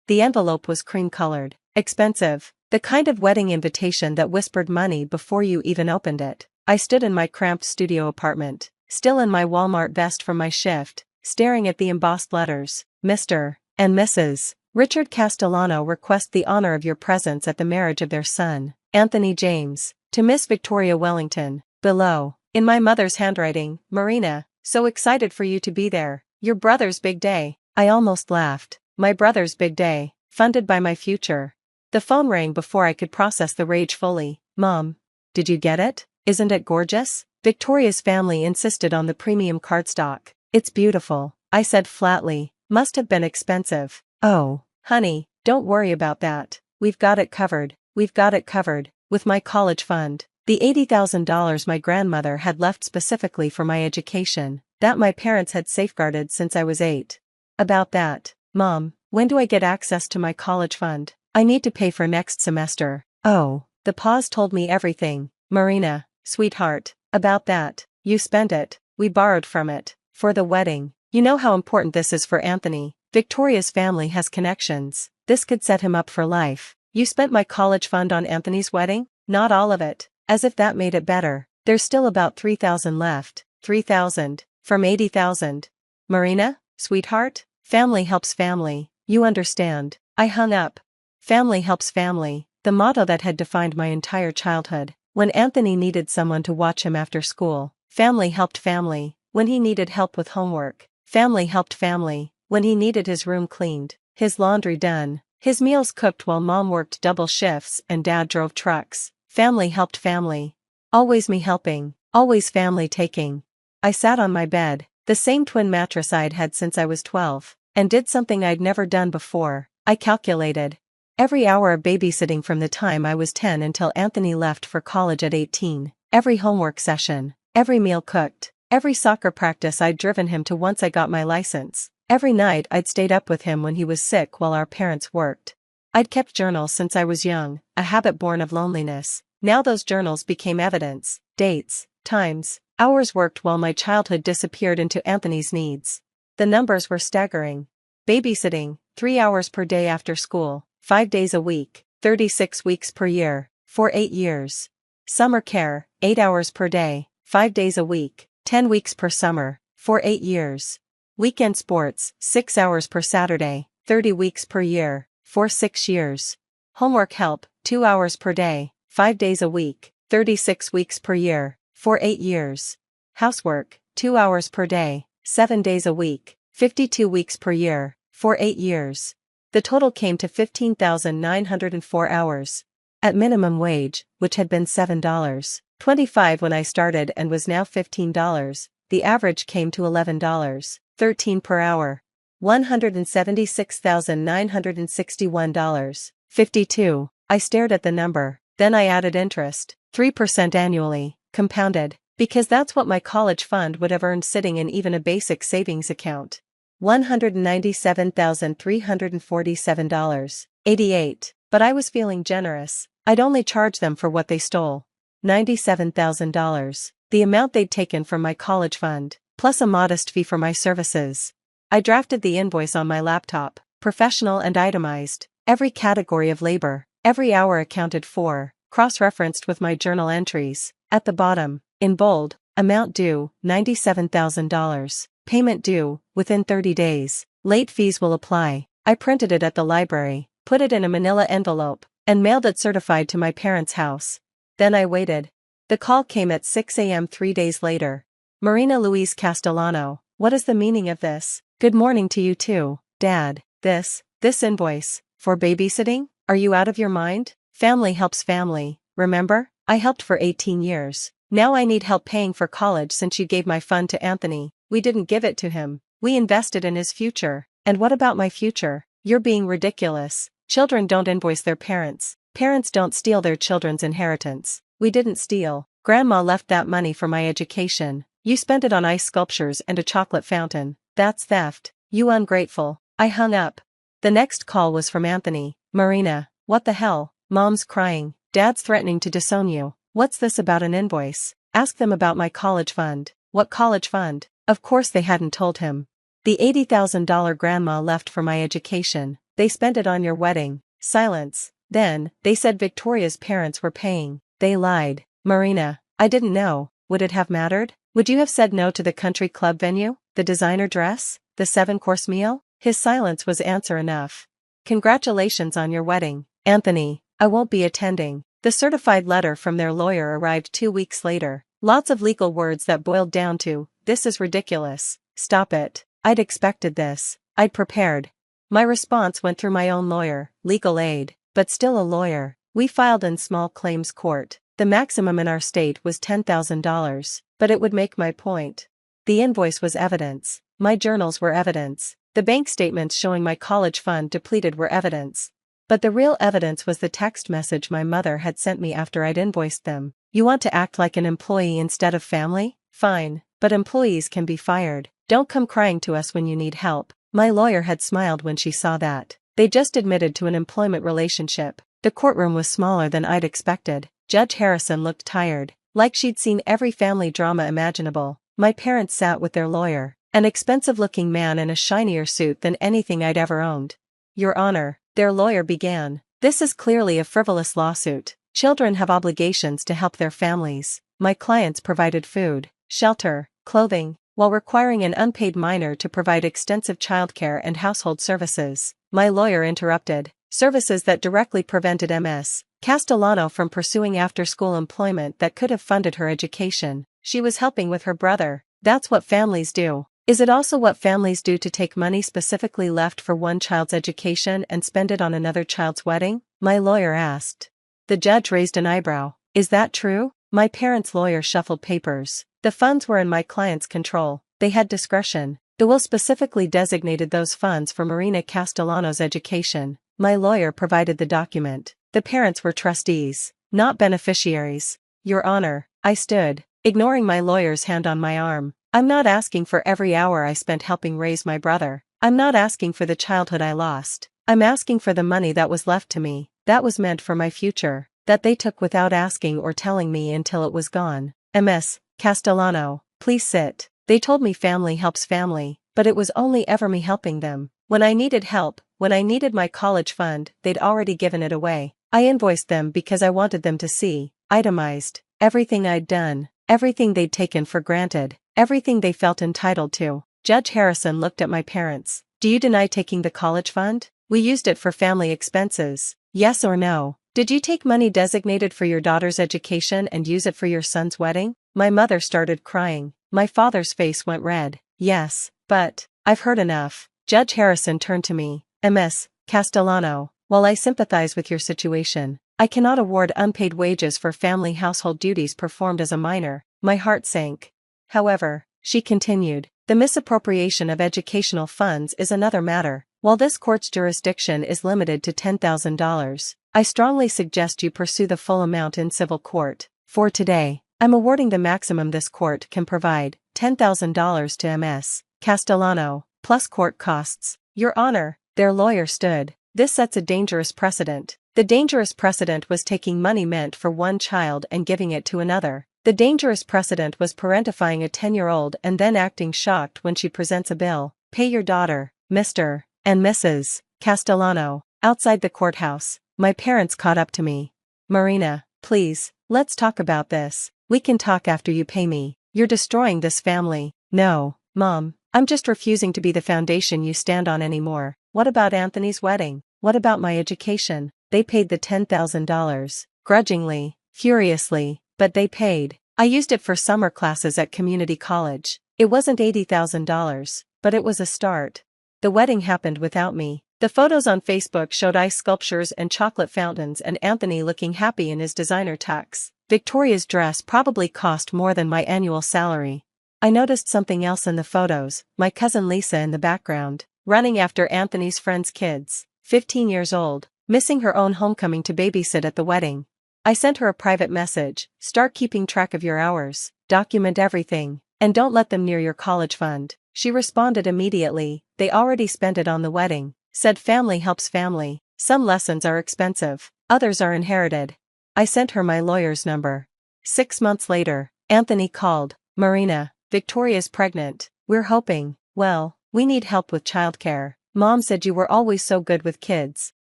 The envelope was cream-colored. Expensive. The kind of wedding invitation that whispered money before you even opened it. I stood in my cramped studio apartment, still in my Walmart vest from my shift, staring at the embossed letters. Mr. and Mrs. Richard Castellano request the honor of your presence at the marriage of their son, Anthony James, to Miss Victoria Wellington. Below, in my mother's handwriting, Marina, so excited for you to be there. Your brother's big day. I almost laughed. My brother's big day, funded by my future. The phone rang before I could process the rage fully. Mom, did you get it? Isn't it gorgeous? Victoria's family insisted on the premium cardstock. It's beautiful, I said flatly. Must have been expensive. Oh, honey, don't worry about that. We've got it covered. We've got it covered. With my college fund. The $80,000 my grandmother had left specifically for my education, that my parents had safeguarded since I was 8. About that, Mom, when do I get access to my college fund? I need to pay for next semester. Oh, the pause told me everything. Marina, sweetheart, about that, you spent it, we borrowed from it, for the wedding. You know how important this is for Anthony. Victoria's family has connections. This could set him up for life. You spent my college fund on Anthony's wedding? Not all of it. As if that made it better. There's still about $3,000 left. $3,000 from $80,000. Marina, sweetheart, family helps family. You understand. I hung up. Family helps family, the motto that had defined my entire childhood. When Anthony needed someone to watch him after school, family helped family. When he needed help with homework, family helped family. When he needed his room cleaned, his laundry done, his meals cooked while mom worked double shifts and dad drove trucks, family helped family. Always me helping, always family taking. I sat on my bed, the same twin mattress I'd had since I was 12, and did something I'd never done before. I calculated every hour of babysitting from the time I was 10 until Anthony left for college at 18, every homework session, every meal cooked, every soccer practice I'd driven him to once I got my license, every night I'd stayed up with him when he was sick while our parents worked. I'd kept journals since I was young, a habit born of loneliness. Now those journals became evidence, dates, times, hours worked while my childhood disappeared into Anthony's needs. The numbers were staggering. Babysitting, 3 hours per day after school, 5 days a week, 36 weeks per year, for 8 years. Summer care, 8 hours per day, 5 days a week, 10 weeks per summer, for 8 years. Weekend sports, 6 hours per Saturday, 30 weeks per year, for 6 years. Homework help, 2 hours per day, 5 days a week, 36 weeks per year, for 8 years. Housework, 2 hours per day, 7 days a week, 52 weeks per year, for 8 years. The total came to 15,904 hours. At minimum wage, which had been $7.25 when I started and was now $15, the average came to $11.13 per hour. $176,961.52. I stared at the number, then I added interest, 3% annually, compounded, because that's what my college fund would have earned sitting in even a basic savings account. $197,347.88. But I was feeling generous. I'd only charge them for what they stole. $97,000, the amount they'd taken from my college fund, plus a modest fee for my services. I drafted the invoice on my laptop, professional and itemized, every category of labor, every hour accounted for, cross-referenced with my journal entries. At the bottom, in bold, amount due, $97,000. Payment due, within 30 days. Late fees will apply. I printed it at the library, put it in a manila envelope, and mailed it certified to my parents' house. Then I waited. The call came at 6 a.m. 3 days later. Marina Louise Castellano, what is the meaning of this? Good morning to you too, Dad. This invoice, for babysitting? Are you out of your mind? Family helps family, remember? I helped for 18 years. Now I need help paying for college since you gave my fund to Anthony. We didn't give it to him. We invested in his future. And what about my future? You're being ridiculous. Children don't invoice their parents. Parents don't steal their children's inheritance. We didn't steal. Grandma left that money for my education. You spent it on ice sculptures and a chocolate fountain. That's theft. You ungrateful. I hung up. The next call was from Anthony. Marina, what the hell? Mom's crying. Dad's threatening to disown you. What's this about an invoice? Ask them about my college fund. What college fund? Of course they hadn't told him. The $80,000 grandma left for my education. They spent it on your wedding. Silence. Then, they said Victoria's parents were paying. They lied. Marina, I didn't know. Would it have mattered? Would you have said no to the country club venue, the designer dress, the 7-course meal? His silence was answer enough. Congratulations on your wedding, Anthony. I won't be attending. The certified letter from their lawyer arrived 2 weeks later. Lots of legal words that boiled down to, "This is ridiculous. Stop it." I'd expected this. I'd prepared. My response went through my own lawyer, legal aid, but still a lawyer. We filed in small claims court. The maximum in our state was $10,000, but it would make my point. The invoice was evidence. My journals were evidence. The bank statements showing my college fund depleted were evidence. But the real evidence was the text message my mother had sent me after I'd invoiced them. You want to act like an employee instead of family? Fine, but employees can be fired. Don't come crying to us when you need help. My lawyer had smiled when she saw that. They just admitted to an employment relationship. The courtroom was smaller than I'd expected. Judge Harrison looked tired, like she'd seen every family drama imaginable. My parents sat with their lawyer, an expensive-looking man in a shinier suit than anything I'd ever owned. Your Honor, their lawyer began. This is clearly a frivolous lawsuit. Children have obligations to help their families. My clients provided food, shelter, clothing, while requiring an unpaid minor to provide extensive childcare and household services. My lawyer interrupted. Services that directly prevented Ms. Castellano from pursuing after-school employment that could have funded her education. She was helping with her brother. That's what families do. Is it also what families do to take money specifically left for one child's education and spend it on another child's wedding? My lawyer asked. The judge raised an eyebrow. Is that true? My parents' lawyer shuffled papers. The funds were in my client's control. They had discretion. The will specifically designated those funds for Marina Castellano's education. My lawyer provided the document. The parents were trustees, not beneficiaries. Your Honor, I stood, ignoring my lawyer's hand on my arm. I'm not asking for every hour I spent helping raise my brother. I'm not asking for the childhood I lost. I'm asking for the money that was left to me, that was meant for my future, that they took without asking or telling me until it was gone. Ms. Castellano, please sit. They told me family helps family, but it was only ever me helping them. When I needed help, when I needed my college fund, they'd already given it away. I invoiced them because I wanted them to see, itemized, everything I'd done, everything they'd taken for granted, everything they felt entitled to. Judge Harrison looked at my parents. Do you deny taking the college fund? We used it for family expenses. Yes or no? Did you take money designated for your daughter's education and use it for your son's wedding? My mother started crying. My father's face went red. Yes, but, I've heard enough. Judge Harrison turned to me. Ms. Castellano, while I sympathize with your situation, I cannot award unpaid wages for family household duties performed as a minor. My heart sank. However, she continued, the misappropriation of educational funds is another matter. While this court's jurisdiction is limited to $10,000, I strongly suggest you pursue the full amount in civil court. For today, I'm awarding the maximum this court can provide, $10,000 to Ms. Castellano, plus court costs. Your Honor, their lawyer stood. This sets a dangerous precedent. The dangerous precedent was taking money meant for one child and giving it to another. The dangerous precedent was parentifying a 10-year-old and then acting shocked when she presents a bill. Pay your daughter, Mr. and Mrs. Castellano. Outside the courthouse, my parents caught up to me. Marina, please, let's talk about this. We can talk after you pay me. You're destroying this family. No, Mom, I'm just refusing to be the foundation you stand on anymore. What about Anthony's wedding? What about my education? They paid the $10,000. Grudgingly, furiously, but they paid. I used it for summer classes at community college. It wasn't $80,000, but it was a start. The wedding happened without me. The photos on Facebook showed ice sculptures and chocolate fountains and Anthony looking happy in his designer tux. Victoria's dress probably cost more than my annual salary. I noticed something else in the photos, my cousin Lisa in the background, running after Anthony's friends' kids, 15 years old, missing her own homecoming to babysit at the wedding. I sent her a private message, start keeping track of your hours, document everything, and don't let them near your college fund. She responded immediately, they already spent it on the wedding, said family helps family, some lessons are expensive, others are inherited. I sent her my lawyer's number. 6 months later, Anthony called. Marina, Victoria's pregnant. We're hoping, well, we need help with childcare. Mom said you were always so good with kids.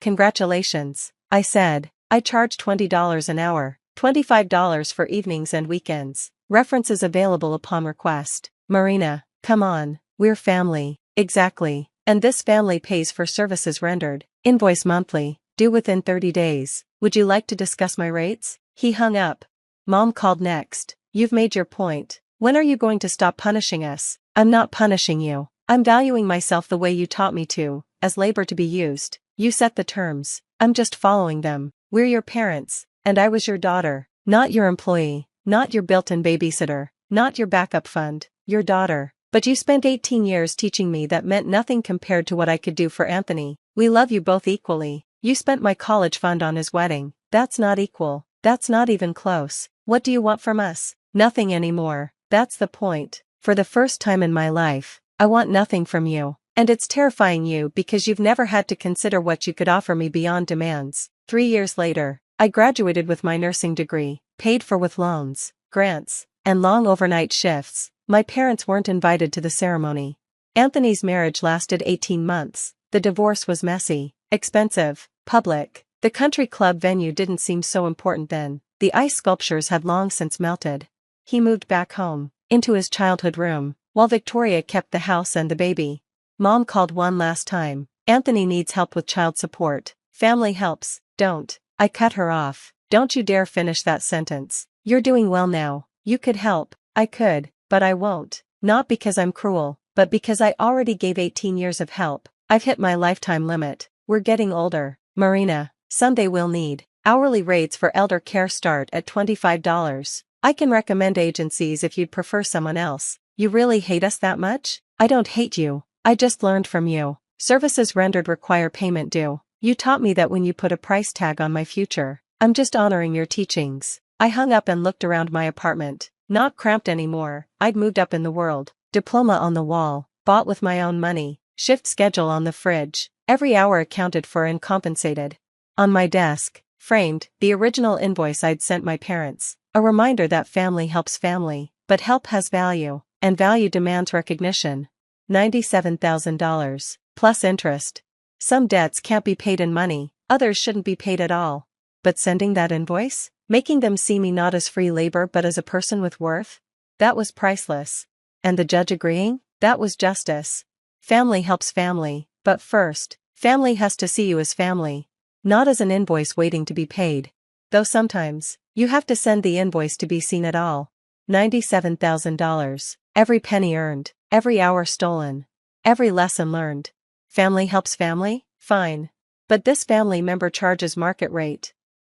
Congratulations, I said. I charge $20 an hour, $25 for evenings and weekends. References available upon request. Marina, come on, we're family. Exactly. And this family pays for services rendered. Invoice monthly, due within 30 days. Would you like to discuss my rates? He hung up. Mom called next. You've made your point. When are you going to stop punishing us? I'm not punishing you. I'm valuing myself the way you taught me to, as labor to be used. You set the terms. I'm just following them. We're your parents, and I was your daughter, not your employee, not your built-in babysitter, not your backup fund, your daughter. But you spent 18 years teaching me that meant nothing compared to what I could do for Anthony. We love you both equally. You spent my college fund on his wedding. That's not equal. That's not even close. What do you want from us? Nothing anymore. That's the point. For the first time in my life, I want nothing from you. And it's terrifying you because you've never had to consider what you could offer me beyond demands. 3 years later, I graduated with my nursing degree, paid for with loans, grants, and long overnight shifts. My parents weren't invited to the ceremony. Anthony's marriage lasted 18 months. The divorce was messy, expensive, public. The country club venue didn't seem so important then. The ice sculptures had long since melted. He moved back home, into his childhood room, while Victoria kept the house and the baby. Mom called one last time. Anthony needs help with child support. Family helps. Don't. I cut her off. Don't you dare finish that sentence. You're doing well now. You could help. I could, but I won't. Not because I'm cruel, but because I already gave 18 years of help. I've hit my lifetime limit. We're getting older. Marina, someday we'll need. Hourly rates for elder care start at $25. I can recommend agencies if you'd prefer someone else. You really hate us that much? I don't hate you. I just learned from you. Services rendered require payment due. You taught me that when you put a price tag on my future. I'm just honoring your teachings. I hung up and looked around my apartment. Not cramped anymore. I'd moved up in the world. Diploma on the wall. Bought with my own money. Shift schedule on the fridge. Every hour accounted for and compensated. On my desk, framed, the original invoice I'd sent my parents. A reminder that family helps family, but help has value, and value demands recognition. $97,000, plus interest. Some debts can't be paid in money, others shouldn't be paid at all. But sending that invoice? Making them see me not as free labor but as a person with worth? That was priceless. And the judge agreeing? That was justice. Family helps family, but first, family has to see you as family. Not as an invoice waiting to be paid. Though sometimes, you have to send the invoice to be seen at all. $97,000. Every penny earned, every hour stolen, every lesson learned. Family helps family? Fine. But this family member charges market rate.